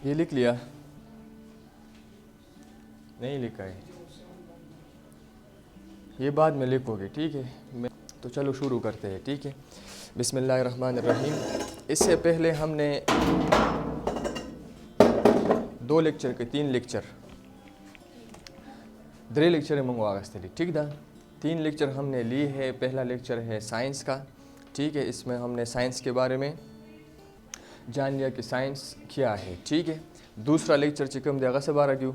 ये लिख लिया? नहीं लिखा है, ये बाद में लिखोगे, ठीक है। तो चलो शुरू करते हैं, ठीक है। बिस्मिल्लाहिर्रहमानिर्रहीम। इससे पहले हमने 2 लेक्चर के 3 लेक्चर 3 लेक्चर मंगवागस्तली, ठीक था। 3 लेक्चर हमने ली है। पहला लेक्चर है साइंस का, ठीक है। इसमें हमने साइंस के बारे में जान लिया कि साइंस क्या है, ठीक है। दूसरा लेक्चर चिकम दे अगस्त बारा क्यों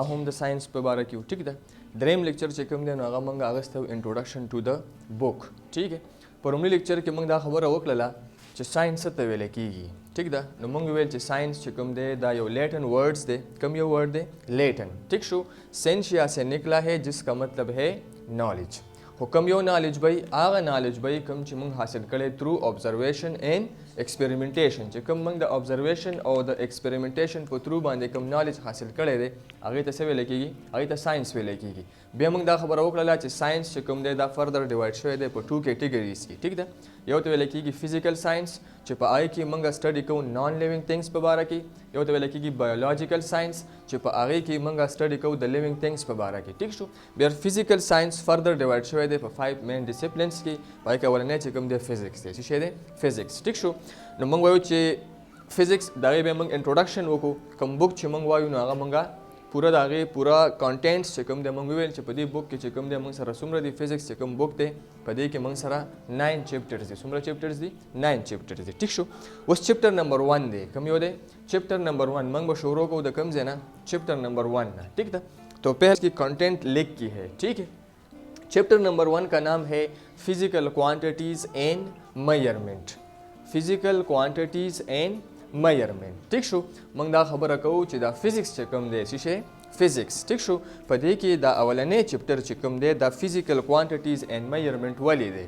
हम द साइंस पे बारा क्यों, ठीक है। ड्रीम लेक्चर चिकम दे अगा मंग अगस्त इंट्रोडक्शन टू द बुक, ठीक है। पर उमली लेक्चर के मंग दा खबर वकलला च साइंस तवेले कीगी, ठीक दा। नो मंग वेल च साइंस चिकम दे दा यो लैटिन वर्ड्स दे, कम यो वर्ड दे लैटिन, ठीक शो। सेंशिया से निकला है जिसका मतलब है नॉलेज। हुक्म यो नॉलेज भाई आगा नॉलेज भाई कम च मंग हासिल करे थ्रू ऑब्जर्वेशन एंड एक्सपेरिमेंटेशन। च कम मंग द ऑब्जर्वेशन और द एक्सपेरिमेंटेशन को थ्रू बांधे कम नॉलेज हासिल करे दे आगे तसे वेले कीगी, आगे त साइंस वेले कीगी। बे मंग दा खबर वकला च साइंस च कम दे दा फर्दर डिवाइड शो दे पर 2 कैटेगरीज की, ठीक दा। यो तो वेले कीगी फिजिकल साइंस च प आगे की मंग स्टडी को नॉन लिविंग थिंग्स पे बारा की। यो तो वेले कीगी बायोलॉजिकल साइंस च प आगे की मंग स्टडी को द लिविंग थिंग्स पे बारा की, ठीक शो। बेर फिजिकल साइंस फर्दर डिवाइड शो दे पर 5 मेन डिसिप्लिन्स की। पाई का वाला ने च कम दे फिजिक्स दे शी दे फिजिक्स, ठीक शो। न मंग वायो च फिजिक्स दागे बे मंग इंट्रोडक्शन वको कम बुक च मंग वायो न आगा मंगा पूरा दागे पूरा कंटेंट्स च कम दे मंग वेल च पदी बुक के च कम दे मंग सरा सुमरा दी फिजिक्स च कम बुक दे पदी के मंग सरा 9 चैप्टर्स दे, सुमरा चैप्टर्स दी 9 चैप्टर्स दे, ठीक शो। उस चैप्टर नंबर 1 दे कम यो दे चैप्टर नंबर 1 मंग बशोरो को द कम जे ना चैप्टर नंबर 1 ना, ठीक था। तो पहले की कंटेंट लिख की है, ठीक है। चैप्टर नंबर 1 का नाम है physical quantities and measurement, physical quantities and measurement, ठीक शो। मंग दा खबर को च दा फिजिक्स च कम दे शिशे फिजिक्स, ठीक शो। पदे की दा अवलने चैप्टर च कम दे दा फिजिकल क्वांटिटीज एंड मेजरमेंट वाली दे।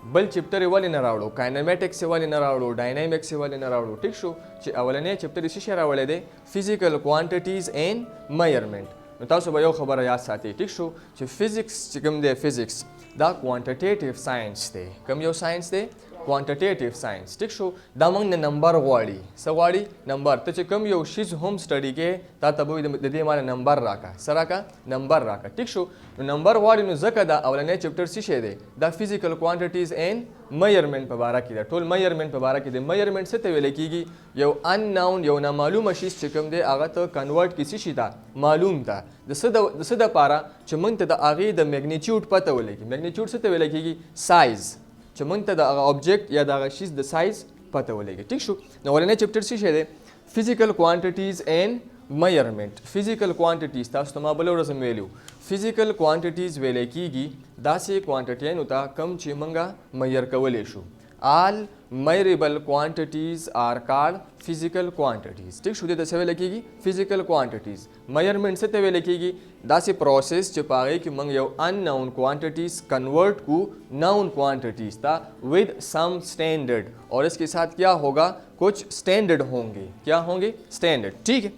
बल चैप्टर वाले न रावड़ो, काइनेमेटिक्स से वाले न रावड़ो, डायनामिक्स से वाले न रावड़ो, ठीक शो। च अवलने चैप्टर शिशे रावले दे फिजिकल क्वांटिटीज एंड मेजरमेंट। तासो बयो खबर याद साथी, ठीक शो। च फिजिक्स च कम दे फिजिक्स दा क्वांटिटेटिव साइंस दे, कम यो साइंस दे क्वांटिटेटिव साइंस, ठीक शो। दा मंग ने नंबर वाड़ी सवाड़ी नंबर तो च कम यो शिज होम स्टडी के ता तबो दे मारे नंबर राका सरा का नंबर राका, ठीक शो। नंबर वाड़ी नु जका दा अवलने चैप्टर शिशे दे दा फिजिकल क्वांटिटीज एंड मेजरमेंट पे बारा की दा टोल मेजरमेंट पे बारा की दे। मेजरमेंट से तेवेले कीगी यो अननाउन यो ना मालूम शिज च कम दे आगा तो कन्वर्ट की शिशी दा मालूम था दसदा पारा च मंग दा आगे द मैग्नीट्यूड पता वले की मैग्नीट्यूड से तेवेले कीगी साइज च मंग दा ऑब्जेक्ट या दा शिज द साइज पता वलेगी, ठीक शो। न वाले चैप्टर शिशे दे physical quantities and measurement. Physical quantities तास तमा बलो रसम वैल्यू फिजिकल क्वांटिटीज वेले कीगी दासे क्वांटिटी नुता कम ची मंगा मेजर कवलेशु। All measurable quantities are called physical quantities, ठीक शो। दे वेले कीगी फिजिकल क्वांटिटीज। मेजरमेंट से तेवेले कीगी दासे प्रोसेस च पागे कि मंग यो अननाउन क्वांटिटीज कन्वर्ट को नाउन क्वांटिटीज ता विद सम स्टैंडर्ड, और इसके साथ क्या होगा कुछ स्टैंडर्ड होंगे, क्या होंगे स्टैंडर्ड, ठीक है।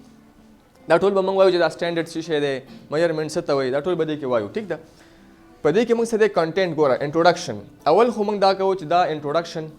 दाटोल बमंग वायु जदा स्टैंडर्ड शिशे दे मेजरमेंट से तवई दाटोल बदे के वायु, ठीक दा। पदे के मंग से दे कंटेंट गोरा इंट्रोडक्शन अवल खुमंग दा का दा introduction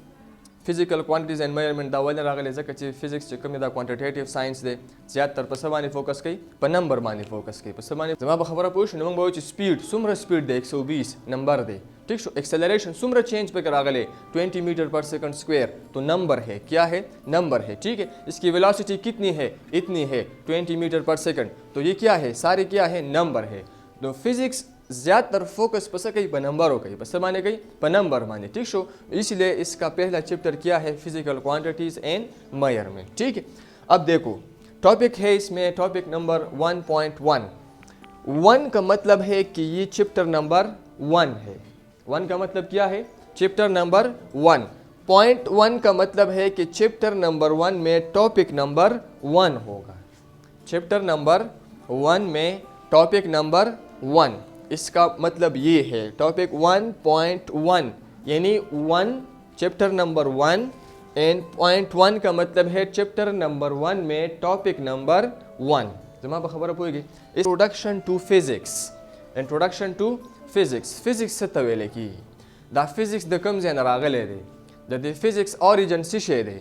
physical quantities and measurement दा वल रागले जकचे फिजिक्स च कम दा क्वांटिटेटिव साइंस दे ज्यादातर पसमानी फोकस कई प नंबर माने फोकस कई पसमानी जमा खबर पूछ नमंग बायो स्पीड सुमरा स्पीड दे 120 नंबर दे, ठीक शो। एक्सेलरेशन सुमरा चेंज पे करागले 20 मीटर पर सेकंड स्क्वायर तो नंबर है, क्या है नंबर है, ठीक है। इसकी वेलोसिटी कितनी है इतनी है 20 मीटर पर सेकंड तो ये क्या है सारे क्या है नंबर है। तो फिजिक्स ज्यादातर फोकस पस कई प नंबर हो गई पस माने कई प नंबर माने, ठीक शो। इसलिए इसका पहला चैप्टर क्या है फिजिकल क्वांटिटीज एंड मेजरमेंट, ठीक है। अब देखो टॉपिक है इसमें टॉपिक नंबर 1.1। 1 का मतलब है कि ये चैप्टर नंबर 1 है। 1 का मतलब क्या है चैप्टर नंबर 1। पॉइंट 1 का मतलब है कि चैप्टर नंबर 1 में टॉपिक नंबर 1 होगा। चैप्टर नंबर 1 में टॉपिक नंबर 1 इसका मतलब ये है टॉपिक 1.1 यानी 1 चैप्टर नंबर 1 एंड पॉइंट 1 का मतलब है चैप्टर नंबर 1 में टॉपिक नंबर 1 जमा खबर होगी introduction to physics. Introduction to physics physics से तवेले की द फिजिक्स द कम जे नरागले दे द फिजिक्स ओरिजिन शिशे दे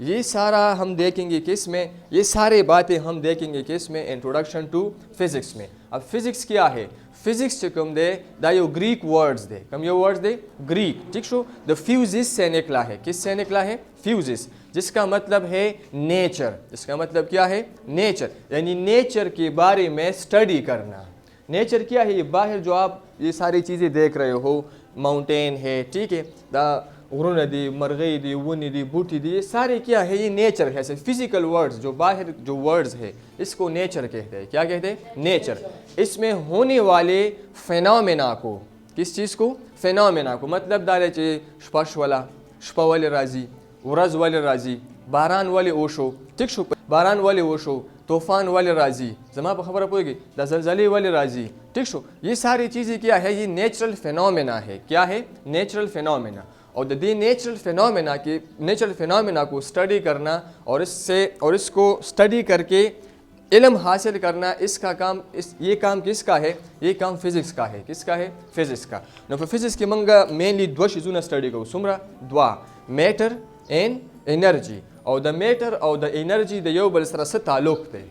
ये सारा हम देखेंगे किस में ये सारे बातें हम देखेंगे किस में इंट्रोडक्शन टू फिजिक्स में अब फिजिक्स क्या है फिजिक्स से कम दे दा यो ग्रीक वर्ड्स दे कम यो वर्ड्स दे ग्रीक ठीक शो द फ्यूजिस से निकला है किस से निकला है फ्यूजिस जिसका मतलब है नेचर इसका मतलब क्या है नेचर यानी नेचर के बारे में स्टडी करना नेचर क्या है ये बाहर जो आप ये सारी चीज़ें देख रहे हो माउंटेन है ठीक है गुरुना दी मरगई दी वनी दी बूटी दी ये सारे क्या है ये नेचर है ऐसे फिजिकल वर्ड्स जो बाहर जो वर्ड्स है इसको नेचर कहते हैं क्या कहते हैं नेचर इसमें होने वाले फेनोमेना को किस चीज़ को फेनोमेना को मतलब डाले चाहिए स्पर्श वाला शपा वाले राजी उरज वाले राजी बारान वाले ओशो ठीक शो बारान वाले ओशो तूफ़ान वाले राजी जमा पर खबर पोएगी दलजले वाले राजी ठीक शो ये सारी चीज़ें क्या है ये नेचुरल फेनोमेना है क्या है नेचुरल फेनोमेना और द नेचुरल फेनोमेना को स्टडी करना और इसको स्टडी करके इल्म हासिल करना इसका काम ये काम किसका है ये काम फिजिक्स का है किसका है फिजिक्स का नो फिजिक्स की मंगा मेनली दो चीज़ों स्टडी को सुमरा द्वा मैटर एंड एनर्जी और द मैटर और द एनर्जी द यो बल सर से ताल्लुक़ थे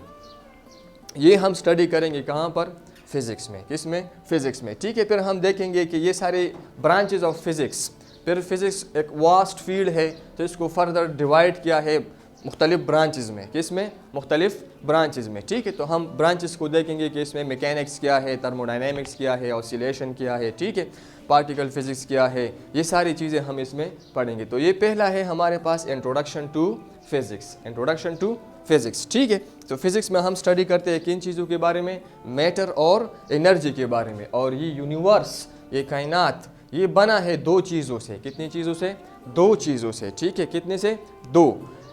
ये हम स्टडी करेंगे कहाँ पर फिजिक्स में किस में फिजिक्स में ठीक है फिर हम देखेंगे कि ये सारे ब्रांचेज ऑफ फिजिक्स फिर फिज़िक्स एक वास्ट फील्ड है तो इसको फर्दर डिवाइड किया है मुख्तलिफ ब्रांचेस में किस में मुख्तलिफ ब्रांचेस में ठीक है तो हम ब्रांचेस को देखेंगे कि इसमें मैकेनिक्स क्या है थर्मोडायनेमिक्स क्या है ऑसिलेशन क्या है ठीक है पार्टिकल फिज़िक्स क्या है ये सारी चीज़ें हम इसमें पढ़ेंगे तो ये पहला है हमारे पास इंट्रोडक्शन टू फिज़िक्स ठीक है तो फिज़िक्स में हम स्टडी करते हैं किन चीज़ों के बारे में मैटर और एनर्जी के बारे में और ये यूनिवर्स ये कायनात ये बना है दो चीज़ों से कितनी चीज़ों से दो चीज़ों से ठीक है कितने से दो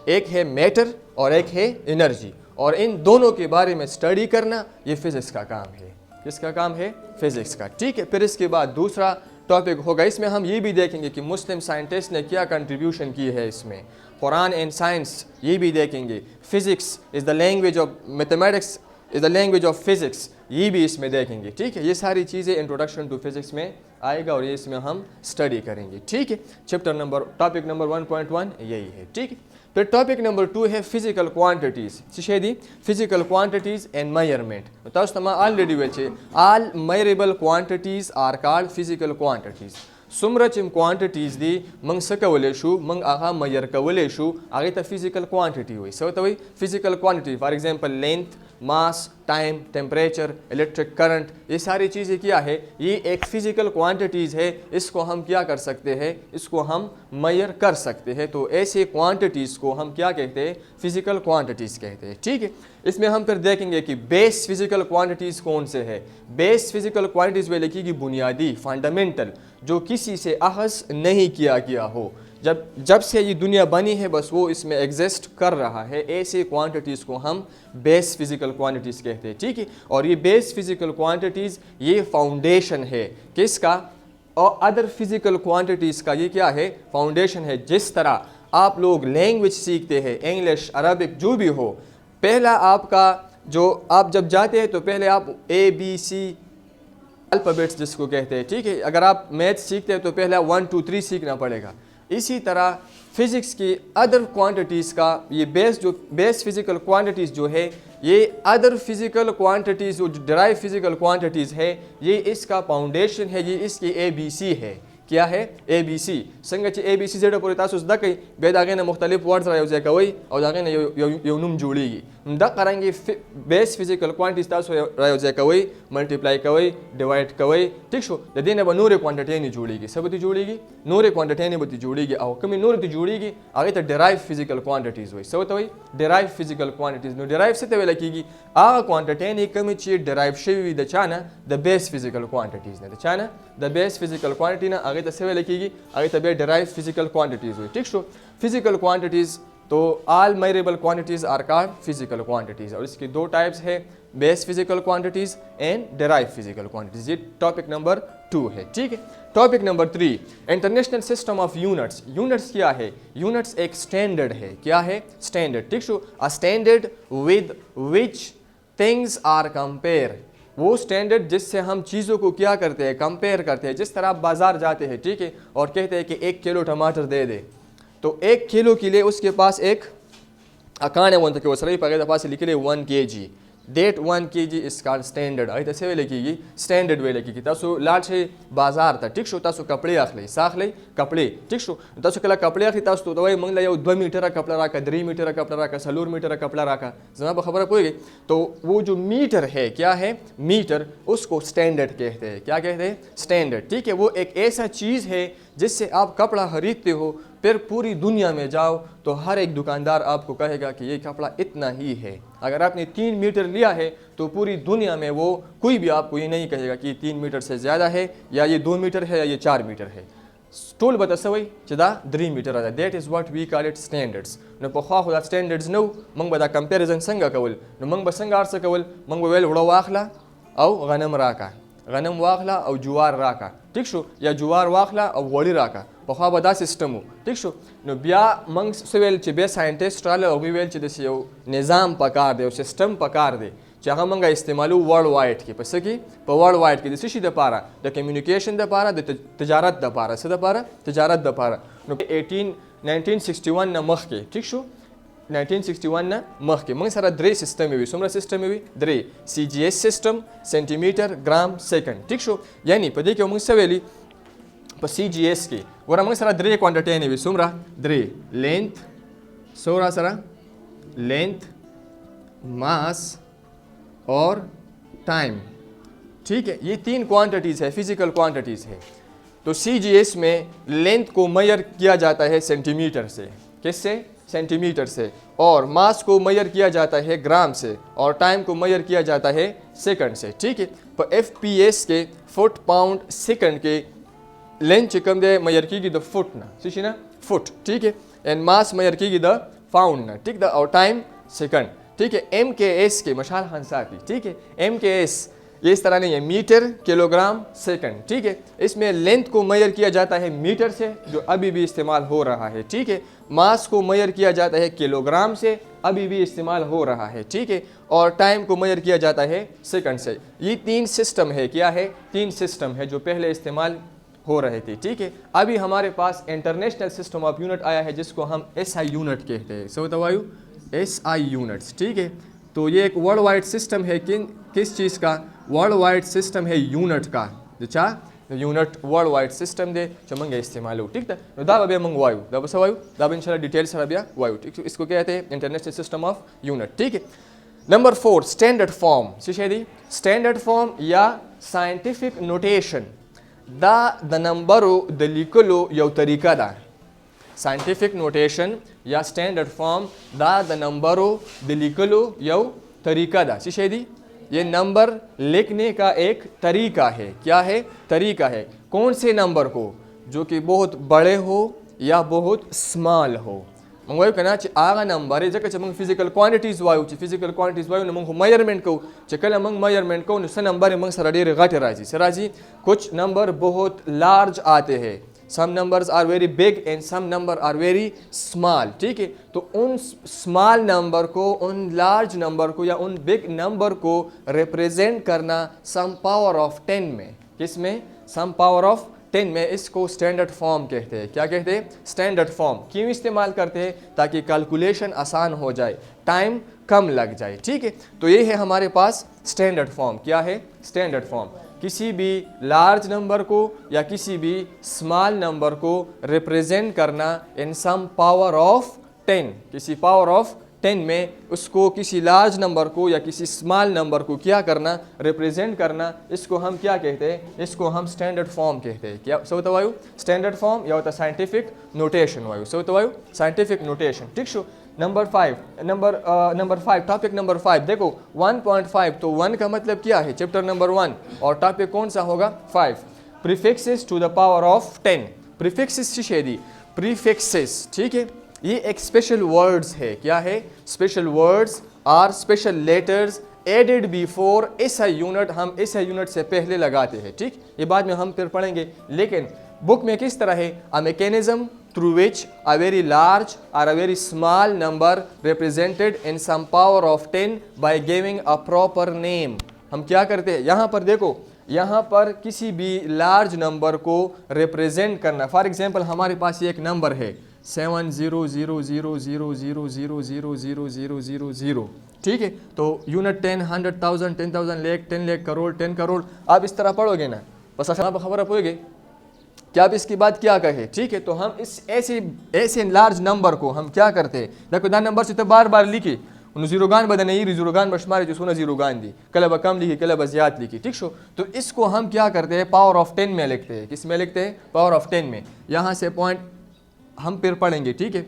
एक है मैटर और एक है एनर्जी और इन दोनों के बारे में स्टडी करना ये फिज़िक्स का काम है किसका काम है फिज़िक्स का ठीक है फिर इसके बाद दूसरा टॉपिक होगा इसमें हम ये भी देखेंगे कि मुस्लिम साइंटिस्ट ने क्या कंट्रीब्यूशन की है इसमें कुरान एंड साइंस ये भी देखेंगे physics is the language of mathematics is the language of physics ये भी इसमें देखेंगे ठीक है ये सारी चीज़ें इंट्रोडक्शन टू फिज़िक्स में आएगा और ये इसमें हम स्टडी करेंगे ठीक है टॉपिक नंबर 1.1 यही है ठीक है फिर टॉपिक नंबर 2 है फिजिकल क्वांटिटीज़ शेदी फिजिकल क्वांटिटीज़ एंड मेजरमेंट तमा ऑलरेडी वेचे all measurable quantities are called physical quantities सुमरचिम क्वांटिटीज़ दी मंग सकवलेशु मंग आगा मेजर कवलेशु आगे त फिजिकल क्वांटिटी हुई सो तवई physical quantity for example length mass time temperature electric current ये सारी चीज़ें क्या है ये एक फ़िज़िकल क्वांटिटीज़ है इसको हम क्या कर सकते हैं इसको हम मेजर कर सकते हैं तो ऐसे क्वांटिटीज़ को हम क्या कहते हैं फ़िज़िकल क्वांटिटीज़ कहते हैं ठीक है इसमें हम फिर देखेंगे कि बेस फ़िज़िकल क्वांटिटीज़ कौन से है बेस फ़िज़िकल क्वांटिटीज़ में लिखी कि बुनियादी फंडामेंटल जो किसी से अख़ज़ नहीं किया गया हो जब से ये दुनिया बनी है बस वो इसमें एग्जिस्ट कर रहा है ऐसे क्वांटिटीज़ को हम बेस फिज़िकल क्वांटिटीज़ कहते हैं ठीक है और ये बेस फिज़िकल क्वांटिटीज़ ये फाउंडेशन है किसका और अदर फिज़िकल क्वांटिटीज़ का ये क्या है फाउंडेशन है जिस तरह आप लोग लैंग्वेज सीखते हैं इंग्लिश अरबिक जो भी हो पहला आपका जो आप जब जाते हैं तो पहले आप ABC अल्फ़ाबेट्स जिसको कहते हैं ठीक है अगर आप मैथ सीखते हैं तो पहले 1 2 3 सीखना पड़ेगा इसी तरह फिज़िक्स की अदर क्वांटिटीज़ का ये बेस फिज़िकल क्वांटिटीज़ जो है ये अदर फिज़िकल क्वांटिटीज़ जो डिराइव फिज़िकल क्वांटिटीज़ है ये इसका फाउंडेशन है ये इसकी ABC है क्या है ABC संगत ABC जेडो पूरी तासुस दकई बेदागे ने मुख्तलिफ वर्ड्स रायो जे कवई और दागे ने यो नुम जोड़ीगी द करेंगे बेस फिज़िकल क्वांटिटीज़ तासु रायो जे कवई मल्टीप्लाई कवई डिवाइड कवई ठीक शो द दिन अब नूरे क्वांटिटी नहीं जोड़ीगी सब ती जोड़ीगी नूरे क्वांटिटी नहीं बती जोड़ीगी और कमी नूरे ती जोड़ीगी आगे तो डिराइव फिज़िकल क्वांटिटीज़ हुई सब तो वही derive physical quantities no derive से तो लकीगी आ क्वांटिटी नहीं कमी चाहिए डिराइव शेवी द चाना द बेस फिज़िकल क्वांटिटीज़ ने द चाना द बेस फिज़िकल क्वांटिटी ना आगे तो सेवे लिखीगी आगे तब डिराइव फिज़िकल क्वांटिटीज़ हुई ठीक शो फिज़िकल क्वांटिटीज़ तो all measurable quantities are called physical quantities. और इसकी दो टाइप्स है, base physical quantities and derive physical quantities. ये टॉपिक नंबर 2 है, ठीक है। Topic number 3, international system of units. Units क्या है? यूनिट्स एक स्टैंडर्ड है। क्या है? स्टैंडर्ड, ठीक है। A standard with which things are compare, वो स्टैंडर्ड जिससे हम चीज़ों को क्या करते हैं? कंपेयर करते हैं। जिस तरह आप बाज़ार जाते हैं, ठीक है, और कहते हैं कि 1 किलो टमाटर दे दे, तो 1 किलो के लिए उसके पास एक अकान है, वो सही पकड़े पास लिखे 1 kg, that 1 kg is called standard. आई तसे वे लिखी स्टैंडर्ड वे लिखी तसो लाल से बाजार था, ठीक शो, तसो कपड़े आखले साखले कपड़े, ठीक शो, तसो कला कपड़े आखली तसो तो वही मंगला यो 2 मीटर कपड़ा राखा, 3 मीटर कपड़ा राखा, 4 मीटर कपड़ा राखा, जनाब खबर पड़ेगी। तो वो जो मीटर है, क्या है? मीटर, उसको स्टैंडर्ड कहते हैं। क्या कहते हैं? स्टैंडर्ड, ठीक है। वो एक ऐसा चीज़ है जिससे आप कपड़ा खरीदते हो, फिर पूरी दुनिया में जाओ तो हर एक दुकानदार आपको कहेगा कि ये कपड़ा इतना ही है। अगर आपने 3 मीटर लिया है तो पूरी दुनिया में वो कोई भी आपको ये नहीं कहेगा कि 3 मीटर से ज़्यादा है, या ये 2 मीटर है, या ये 4 मीटर है। टोल बता सवई चदा 3 मीटर आता, that is what we call it standards. न पखवा खुदा स्टैंडर्ड्स नो मंग बदा कंपेरिजन संगा कवल न मंग बसंग आर से कवल मंग वेल उड़ा वाखला औ गनम राका, गनम वाखला और जुवार राका, ठीक शो, या जुवार वाखला और वड़ी राका, पखवा बदा सिस्टम हो, ठीक शो। नो बिया मंग सवेल चे बे साइंटिस्ट राले और वेल चे दस यो निज़ाम पकार दे, सिस्टम पकार दे, चाहे मंगा इस्तेमालू वर्ल्ड वाइड के पस की वर्ल्ड वाइड के दिशी द पारा द कम्युनिकेशन द पारा द तजारत द पारा से द पारा तजारत द पारा। नो 1961 न मख के, ठीक शो, 1961 न मख के मंग सारा 3 सिस्टम में भी सुमरा सिस्टम में भी 3 CGS system, centimetre gram second, ठीक शो। यानी पदे के मंग सवेली पर CGS के वरा मंग सारा 3 क्वांटिटी ने भी सुमरा 3 लेंथ, सोरा सारा लेंथ, मास और टाइम, ठीक है। ये 3 क्वांटिटीज़ है, फिजिकल क्वांटिटीज़ है। तो CGS में लेंथ को मेजर किया जाता है सेंटीमीटर से, किससे? सेंटीमीटर से। और मास को मेजर किया जाता है ग्राम से, और टाइम को मेजर किया जाता है सेकंड से, ठीक है। पर FPS के फुट पाउंड सेकंड के लेंथ चिकम दे मेजर की द फुट ना, सीशी ना फुट, ठीक है। एंड मास मेजर की द पाउंड ना, ठीक द, और टाइम सेकंड, ठीक है। MKS के मशाल हंसाती, ठीक है। MKS ये इस तरह नहीं है, मीटर किलोग्राम सेकंड, ठीक है। इसमें लेंथ को मेजर किया जाता है मीटर से, जो अभी भी इस्तेमाल हो रहा है, ठीक है। मास को मेजर किया जाता है किलोग्राम से, अभी भी इस्तेमाल हो रहा है, ठीक है। और टाइम को मेजर किया जाता है सेकंड से। ये 3 सिस्टम है, क्या है? 3 सिस्टम है जो पहले इस्तेमाल हो रहे थे, ठीक है। अभी हमारे पास इंटरनेशनल सिस्टम ऑफ यूनिट आया है, जिसको हम SI यूनिट कहते हैं। सो तवायु SI यूनिट्स, ठीक है। तो ये एक वर्ल्ड वाइड सिस्टम है, किस चीज़ का? वर्ल्ड वाइड सिस्टम है यूनिट का, अच्छा। यूनिट वर्ल्ड वाइड सिस्टम दे चमंगे इस्तेमाल हो, ठीक है। दाब अभी मंग वायु दाब सवायु दाब इंशाल्लाह डिटेल सर अभी वायु, ठीक है। इसको कहते हैं इंटरनेशनल सिस्टम ऑफ यूनिट, ठीक है। Number 4, standard form. शिशेदी स्टैंडर्ड फॉर्म या साइंटिफिक नोटेशन द नंबरो द लिखलो यो तरीका दा। साइंटिफिक नोटेशन या स्टैंडर्ड फॉर्म द नंबरो द लिखलो यो तरीका दा। शिशेदी ये नंबर लिखने का एक तरीका है। क्या है? तरीका है। कौन से नंबर को? जो कि बहुत बड़े हो या बहुत स्मॉल हो। मंगवायु कहना आगा नंबर है जगह मंग फिजिकल क्वांटिटीज वायु फिजिकल क्वांटिटीज वायु मंग मेजरमेंट को चकल मंग मेजरमेंट को नुस नंबर मंग सरडेर घट राजी सराजी। कुछ नंबर बहुत लार्ज आते हैं, some numbers are very big and some number are very small, ठीक है। तो उन स्मॉल नंबर को, उन लार्ज नंबर को या उन बिग नंबर को रिप्रेजेंट करना सम पावर ऑफ 10 में, किसमें? सम पावर ऑफ 10 में, इसको स्टैंडर्ड फॉर्म कहते हैं। क्या कहते हैं? Standard form. क्यों इस्तेमाल करते हैं? ताकि कैलकुलेशन आसान हो जाए, टाइम कम लग जाए, ठीक है। तो ये है हमारे पास स्टैंडर्ड फॉर्म। क्या है? Standard form. किसी भी लार्ज नंबर को या किसी भी स्मॉल नंबर को रिप्रेजेंट करना इन सम पावर ऑफ 10, किसी पावर ऑफ 10 में उसको, किसी लार्ज नंबर को या किसी स्मॉल नंबर को क्या करना? रिप्रेजेंट करना। इसको हम क्या कहते हैं? इसको हम स्टैंडर्ड फॉर्म कहते हैं। क्या सो वायु? स्टैंडर्ड फॉर्म या होता साइंटिफिक नोटेशन वायु। सो वायु साइंटिफिक नोटेशन, ठीक शो। नंबर 5 टॉपिक नंबर 5 देखो 1.5। तो 1 का मतलब क्या है? चैप्टर नंबर 1 और टॉपिक कौन सा होगा? 5। Prefixes to the power of 10। Prefixes शिशेदी, प्रीफिक्सेस, ठीक है। ये एक स्पेशल वर्ड्स है। क्या है? Special words are special letters added before SI unit. हम एसआई यूनिट से पहले लगाते हैं, ठीक। ये बाद में हम फिर पढ़ेंगे, लेकिन बुक में किस तरह है? A mechanism through which a very large or a very small number represented in some power of 10 by giving a proper name। हम क्या करते हैं यहाँ पर? देखो, यहाँ पर किसी भी लार्ज नंबर को रिप्रेजेंट करना। फॉर एग्जांपल हमारे पास ये एक नंबर है 7000000000000, ठीक है। तो यूनिट 10, 100,000, 10,000, लाख, 10 लाख, करोड़, 10 करोड़। आप इस तरह पढ़ोगे ना, बस आप खबर पोगे क्या आप इसके बाद क्या कहे, ठीक है। तो हम इस ऐसे लार्ज नंबर को हम क्या करते हैं? देखो दा नंबर से तो बार बार लिखी जीरोगान बदने जीरोगान बशमारे जो सोना जीरोगान दी, कल ब कम लिखी, कल ब ज्यादा लिखी, ठीक शो। तो इसको हम क्या करते हैं? पावर ऑफ 10 में लिखते हैं। किस में लिखते हैं? पावर ऑफ 10 में। यहाँ से पॉइंट हम फिर पढ़ेंगे, ठीक है।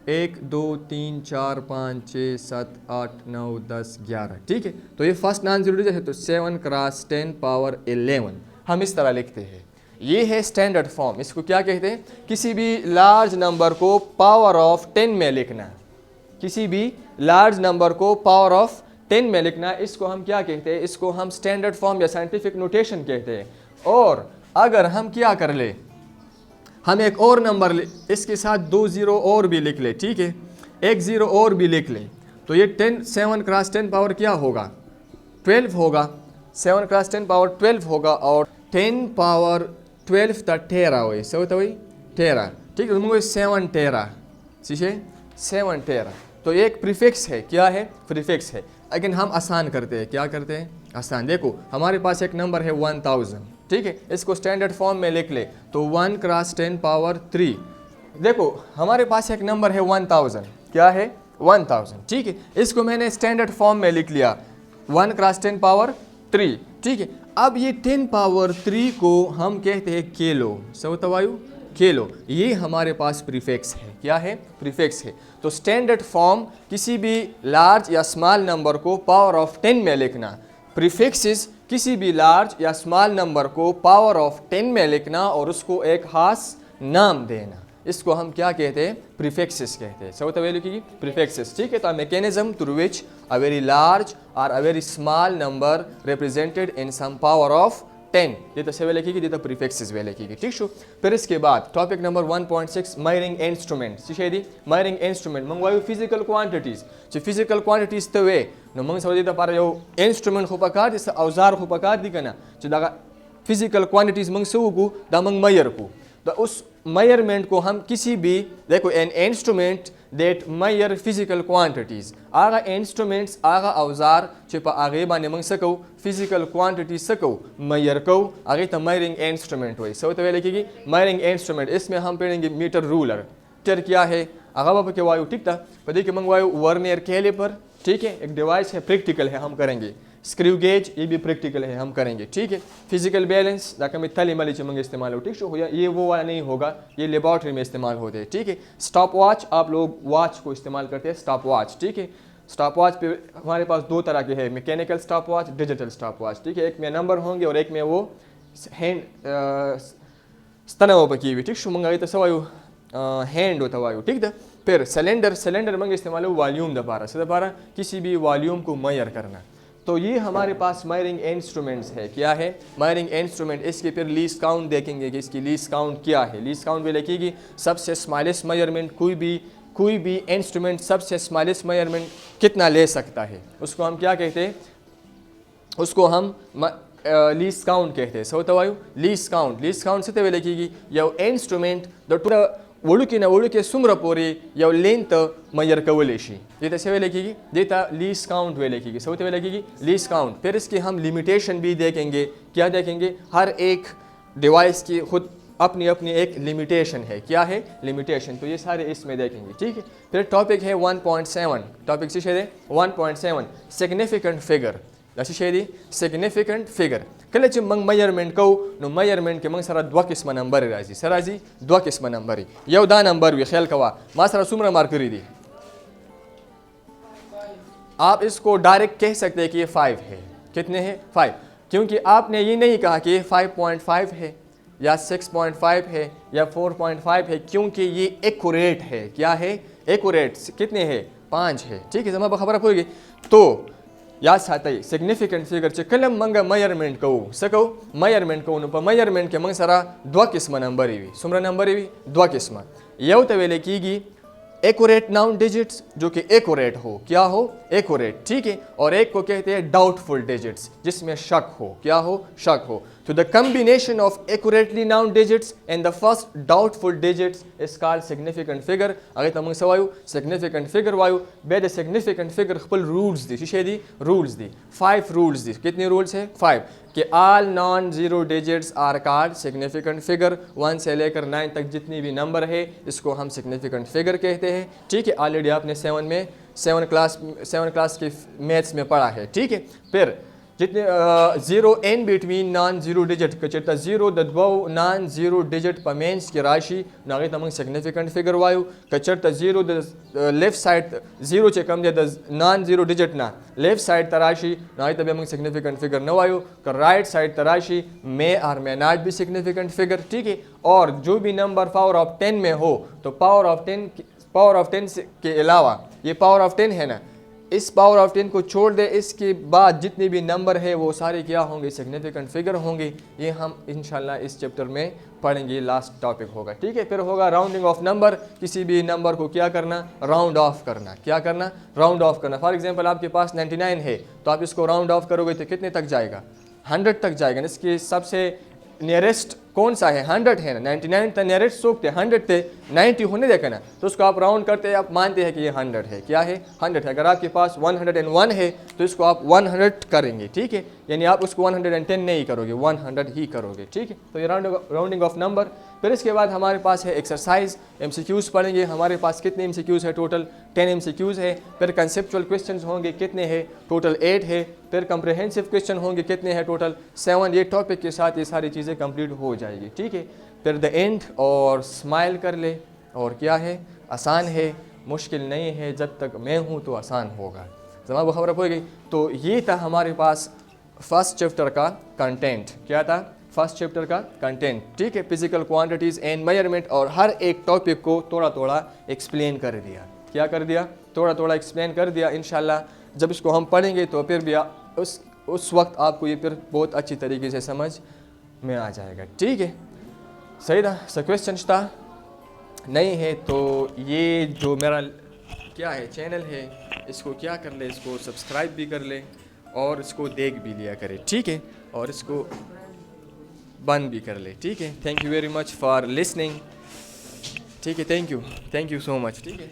1 2 3 4 5 6 7 8 9 10 11, ठीक है। तो ये फर्स्ट नॉन जीरो है, तो 7 क्रॉस 10 पावर 11 हम इस तरह लिखते हैं। ये है स्टैंडर्ड फॉर्म। इसको क्या कहते हैं? किसी भी लार्ज नंबर को पावर ऑफ 10 में लिखना। किसी भी लार्ज नंबर को पावर ऑफ 10 में लिखना, इसको हम क्या कहते हैं? इसको हम स्टैंडर्ड फॉर्म या साइंटिफिक नोटेशन कहते हैं। और अगर हम क्या कर ले, हम एक और नंबर इसके साथ 2 जीरो और भी लिख ले, ठीक है, 1 जीरो और भी लिख ले, तो ये 7 क्रॉस 10 पावर क्या होगा? 12 होगा। 7 क्रॉस 10 पावर 12 होगा। और 10 पावर 12 ता 13 हुई, सो तो वही 13, ठीक है। तो 7 13, सीखे 7 13। तो एक प्रीफिक्स है। क्या है? प्रीफिक्स है। अगेन हम आसान करते हैं। क्या करते हैं? आसान। देखो हमारे पास एक नंबर है 1000, ठीक है। इसको स्टैंडर्ड फॉर्म में लिख ले, तो 1 क्रॉस 10 पावर 3। देखो हमारे पास एक नंबर है 1000। क्या है? 1000, ठीक है। इसको मैंने स्टैंडर्ड फॉर्म में लिख लिया 1 क्रॉस 10 पावर 3, ठीक है। अब ये 10 पावर 3 को हम कहते हैं किलो, सवतवायु किलो। ये हमारे पास प्रीफिक्स है। क्या है? प्रीफिक्स है। तो स्टैंडर्ड फॉर्म किसी भी लार्ज या स्मॉल नंबर को पावर ऑफ 10 में लिखना, प्रीफिक्सेस किसी भी लार्ज या स्मॉल नंबर को पावर ऑफ 10 में लिखना और उसको एक खास नाम देना, इसको हम क्या कहते हैं? प्रीफिक्सेस कहते हैं। सब तवे लिखिए प्रीफिक्सेस, ठीक है। तो mechanism through which a very large or a very small number represented in some power of 10, ये तो सेवे लिखिए, ये तो प्रीफिक्सेस वे लिखिए, ठीक शो। फिर इसके बाद टॉपिक नंबर 1.6 मेजरिंग इंस्ट्रूमेंट। शिशेदी मेजरिंग इंस्ट्रूमेंट मंगवायु फिजिकल क्वांटिटीज। जो फिजिकल क्वांटिटीज तो वे न मंग सवदी तो पार यो इंस्ट्रूमेंट हो पकार, जिस औजार हो पकार दी कना जो दागा फिजिकल क्वांटिटीज मंग सऊ को दा मंग मेजर को। तो उस मेजरमेंट को हम किसी भी, देखो an instrument that measure physical quantities, आगा इंस्ट्रूमेंट्स आगा औजार चिपा आगे बाने मंग सको फिजिकल क्वांटिटी सको मेजर को, आगे तो मेजरिंग इंस्ट्रूमेंट हुई। सब तो लिखिएगी मेजरिंग इंस्ट्रूमेंट। इसमें हम पढ़ेंगे मीटर रूलर। मीटर क्या है? आगा बाबा के वायु, ठीक था। पता कि मंगवायु वर्नियर कैलिपर, ठीक है, एक डिवाइस है, प्रैक्टिकल है, हम करेंगे। स्क्रू गेज, ये भी प्रैक्टिकल है, हम करेंगे, ठीक है। फिजिकल बैलेंस दाका में थली मली चमंग इस्तेमाल हो, ठीक है। ये वो वाला नहीं होगा, ये लेबॉर्ट्री में इस्तेमाल होते हैं, ठीक है। स्टॉप वॉच, आप लोग वॉच को इस्तेमाल करते हैं, स्टॉप वॉच, ठीक है। स्टॉप वॉच पे हमारे पास 2 तरह के हैं, mechanical stop watch, digital stop watch, ठीक है। एक में नंबर होंगे और एक में वो हैंड स्तनव की हुई, ठीक है। मंगाई तो सवायु हैंड होता वायु, ठीक है। फिर सिलेंडर, सिलेंडर मंग इस्तेमाल हो वॉल्यूम दबारा से दबारा किसी भी वॉल्यूम को मेजर करना। तो ये हमारे पास मेजरिंग इंस्ट्रूमेंट्स है। क्या है? Measuring instrument. इसके फिर लीस्ट काउंट देखेंगे कि इसकी लीस्ट काउंट क्या है। लीस्ट काउंट में लिखिएगी सबसे स्मॉलेस्ट मेजरमेंट, कोई भी इंस्ट्रूमेंट सबसे स्मॉलेस्ट मेजरमेंट कितना ले सकता है, उसको हम क्या कहते हैं? उसको हम लीस्ट काउंट कहते हैं। सो तवायु लीस्ट काउंट। लीस्ट काउंट से तवे लिखिएगी यो इंस्ट्रूमेंट द उड़ुके सुम्र पोरे या लेंथ मेजर कवलेशी, ये तो सेवे लिखिएगी, देता लीस्ट काउंट वे लिखिएगी। सब तवे लिखिएगी लीस्ट काउंट। फिर इसकी हम लिमिटेशन भी देखेंगे। क्या देखेंगे? हर एक डिवाइस की खुद अपनी अपनी एक लिमिटेशन है। क्या है? लिमिटेशन। तो ये सारे इसमें देखेंगे, ठीक है। फिर टॉपिक है 1.7, टॉपिक से शेदे 1.7 सिग्निफिकेंट फिगर। लसी शेदी सिग्निफिकेंट फिगर कल च मंग मेजरमेंट को नो मेजरमेंट के मंग सारा 2 किस्म नंबर राजी सराजी 2 किस्म नंबर यो दा नंबर भी ख्याल कवा मा सारा सुमरा मार करी दी। आप इसको डायरेक्ट कह सकते हैं कि ये 5 है। कितने हैं? 5, क्योंकि आपने ये नहीं कहा कि 5.5 है या 6.5 है या 4.5 है, क्योंकि ये एक्यूरेट है। क्या है? एक्यूरेट कितने है 5 है, ठीक है जमा खबर होगी। तो या साथै सिग्निफिकेंट फिगर चे कलम मंगा मेजरमेंट को सकौ मेजरमेंट को नुप मेजरमेंट के मंग सरा 2 किस्म नंबर इवी सुमरा नंबर इवी 2 किस्म यौ तवेले कीगी एक्यूरेट नाउन डिजिट्स जो कि एक्यूरेट हो, क्या हो एक्यूरेट, ठीक है, और एक को कहते हैं डाउटफुल डिजिट्स जिसमें शक हो, क्या हो शक हो। तो the combination of accurately known digits and the first doubtful digits is called significant figure. अगर तमंग सवायु सिग्निफिकेंट फिगर वायु बे द सिग्निफिकेंट फिगर खपल रूल्स दी शिशे दी रूल्स दी 5 रूल्स दी। कितने रूल्स है 5 कि all non zero digits are called significant figure. 1 से लेकर 9 तक जितनी भी नंबर है इसको हम सिग्निफिकेंट फिगर कहते हैं, ठीक है। ऑलरेडी आपने 7 क्लास के मैथ्स में पढ़ा है, ठीक है। फिर जितने zero in between non zero digit कचरता जीरो दो नॉन जीरो डिजिट पमेंस की राशि नागे तमंग सिग्निफिकेंट फिगर वायु कचरता जीरो लेफ्ट साइड जीरो चे कम दे नॉन जीरो डिजिट ना लेफ्ट साइड तराशि नागे तब तमंग सिग्निफिकेंट फिगर न वायु कर राइट साइड तराशि मे और मे नॉट भी सिग्निफिकेंट फिगर, ठीक है। और जो भी नंबर पावर ऑफ 10 में हो तो पावर ऑफ 10 के अलावा ये पावर ऑफ 10 है ना, इस पावर ऑफ 10 को छोड़ दे, इसके बाद जितने भी नंबर है वो सारे क्या होंगे सिग्निफिकेंट फिगर होंगे। ये हम इंशाल्लाह इस चैप्टर में पढ़ेंगे, लास्ट टॉपिक होगा, ठीक है। फिर होगा राउंडिंग ऑफ नंबर, किसी भी नंबर को क्या करना राउंड ऑफ करना, क्या करना राउंड ऑफ करना। फॉर एग्जांपल आपके पास 99 है तो आप इसको राउंड ऑफ करोगे तो कितने तक जाएगा 100 तक जाएगा। इसके सबसे नियरेस्ट कौन सा है 100 है ना, 99 तो नियरेस्ट सोखते 100 थे 90 होने देखा ना, तो उसको आप राउंड करते हैं, आप मानते हैं कि ये 100 है, क्या है 100 है। अगर आपके पास 101 है तो इसको आप 100 करेंगे, ठीक है, यानी आप उसको 110 नहीं करोगे 100 ही करोगे, ठीक है। तो ये राउंडिंग ऑफ नंबर। फिर इसके बाद हमारे पास है एक्सरसाइज MCQs पढ़ेंगे। हमारे पास कितने MCQs है टोटल 10 MCQs है। फिर कंसेप्चुअल क्वेश्चंस होंगे कितने हैं टोटल 8 है। फिर कंप्रहेंसिव क्वेश्चन होंगे कितने हैं टोटल 7। ये टॉपिक के साथ ये सारी चीज़ें कंप्लीट हो जाएगी, ठीक है। फिर द एंड और स्माइल कर ले, और क्या है आसान है मुश्किल नहीं है, जब तक मैं हूँ तो आसान होगा। जमा खबर हो गई। तो ये था हमारे पास फर्स्ट चैप्टर का कंटेंट, क्या था फर्स्ट चैप्टर का कंटेंट, ठीक है। फिजिकल क्वांटिटीज़ एंड मेजरमेंट, और हर एक टॉपिक को थोड़ा थोड़ा एक्सप्लेन कर दिया, क्या कर दिया थोड़ा थोड़ा एक्सप्लेन कर दिया। इंशाल्लाह जब इसको हम पढ़ेंगे तो फिर भी उस वक्त आपको ये फिर बहुत अच्छी तरीके से समझ में आ जाएगा, ठीक है। सही था, सब क्वेश्चन था नहीं है तो ये जो मेरा क्या है चैनल है इसको क्या कर ले, इसको सब्सक्राइब भी कर ले और इसको देख भी लिया करे, ठीक है, और इसको बंद भी कर ले, ठीक है। Thank you very much for listening, ठीक है, थैंक यू सो मच, ठीक है।